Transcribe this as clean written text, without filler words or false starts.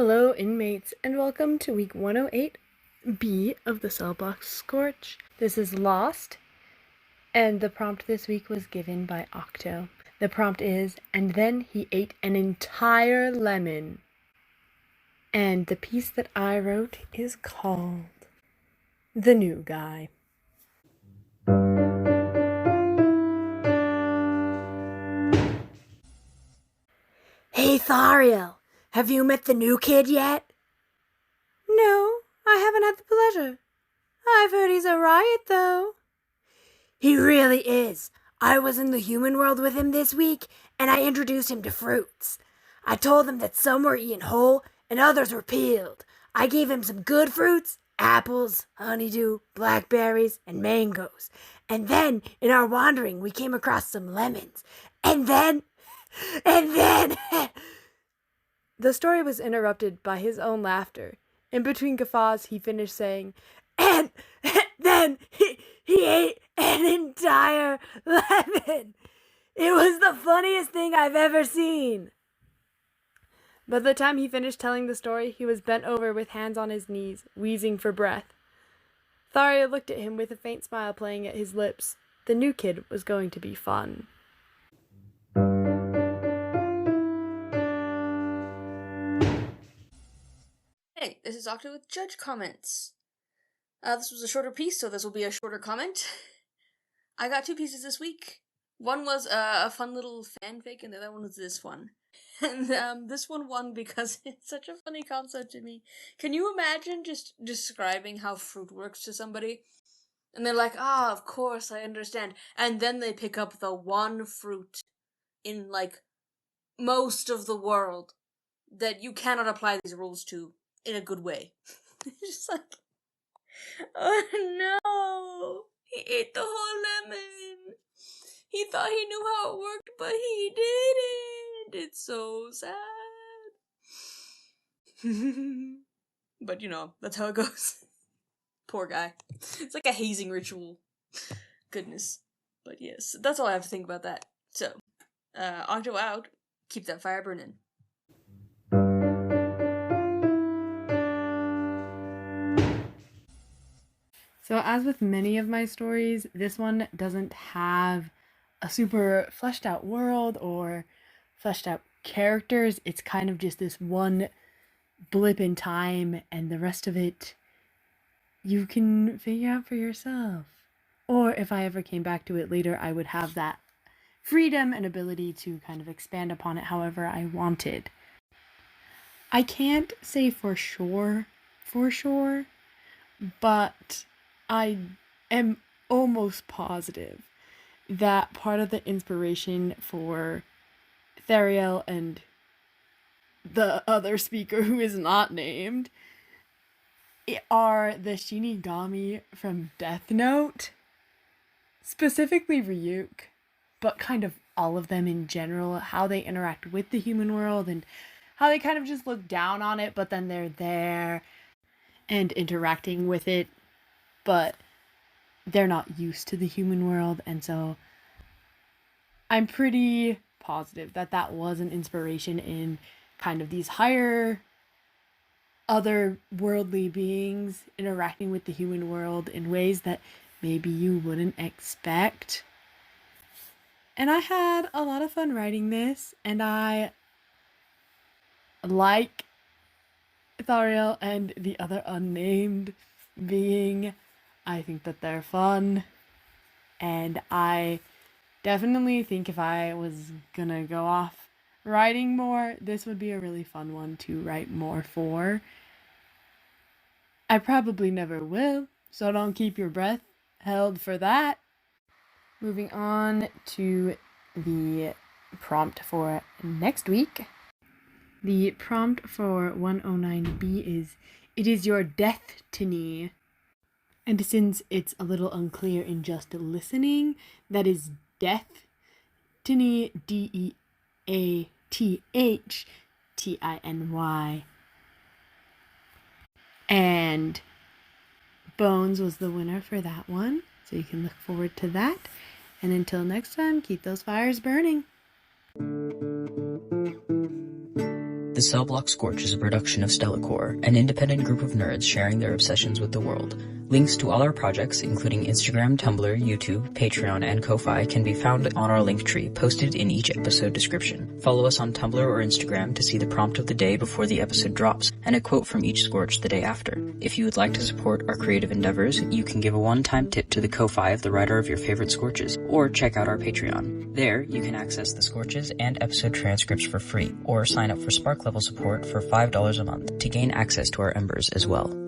Hello, inmates, and welcome to week 108B of the cellblock Scorch. This is Lost, and the prompt this week was given by Octo. The prompt is, and then he ate an entire lemon. And the piece that I wrote is called The New Guy. Hey, Thariel, have you met the new kid yet? No, I haven't had the pleasure. I've heard he's a riot, though. He really is. I was in the human world with him this week, and I introduced him to fruits. I told him that some were eaten whole and others were peeled. I gave him some good fruits, apples, honeydew, blackberries, and mangoes. And then, in our wandering, we came across some lemons. And then... The story was interrupted by his own laughter. In between guffaws, he finished saying, And then he ate an entire lemon. It was the funniest thing I've ever seen. By the time he finished telling the story, he was bent over with hands on his knees, wheezing for breath. Tharia looked at him with a faint smile playing at his lips. The new kid was going to be fun. Hey, this is Octo with Judge Comments. This was a shorter piece, so this will be a shorter comment. I got two pieces this week. One was a fun little fanfic, and the other one was this one. And this one won because it's such a funny concept to me. Can you imagine just describing how fruit works to somebody? And they're like, of course, I understand. And then they pick up the one fruit in, most of the world that you cannot apply these rules to in a good way. Just like, oh no, he ate the whole lemon. He thought he knew how it worked, but he didn't. It's so sad. But that's how it goes. Poor guy. It's like a hazing ritual. Goodness. But yes, that's all I have to think about that. So, Octo out. Keep that fire burning. So as with many of my stories, this one doesn't have a super fleshed out world or fleshed out characters. It's kind of just this one blip in time, and the rest of it you can figure out for yourself. Or if I ever came back to it later, I would have that freedom and ability to kind of expand upon it however I wanted. I can't say for sure, but I am almost positive that part of the inspiration for Thariel and the other speaker who is not named are the Shinigami from Death Note, specifically Ryuk, but kind of all of them in general, how they interact with the human world and how they kind of just look down on it, but then they're there and interacting with it, but they're not used to the human world, and so I'm pretty positive that that was an inspiration in kind of these higher otherworldly beings interacting with the human world in ways that maybe you wouldn't expect. And I had a lot of fun writing this, and I like Thariel and the other unnamed being. I think that they're fun, and I definitely think if I was gonna go off writing more, this would be a really fun one to write more for. I probably never will, so don't keep your breath held for that. Moving on to the prompt for next week. The prompt for 109B is, it is your destiny. And since it's a little unclear in just listening, that is destiny, DEATHTINY. And Bones was the winner for that one, so you can look forward to that. And until next time, keep those fires burning. The cellblock Scorch is a production of Stellacore, an independent group of nerds sharing their obsessions with the world. Links to all our projects, including Instagram, Tumblr, YouTube, Patreon, and Ko-Fi, can be found on our link tree, posted in each episode description. Follow us on Tumblr or Instagram to see the prompt of the day before the episode drops, and a quote from each Scorch the day after. If you would like to support our creative endeavors, you can give a one-time tip to the Ko-Fi of the writer of your favorite Scorches, or check out our Patreon. There, you can access the Scorches and episode transcripts for free, or sign up for Spark level support for $5 a month to gain access to our embers as well.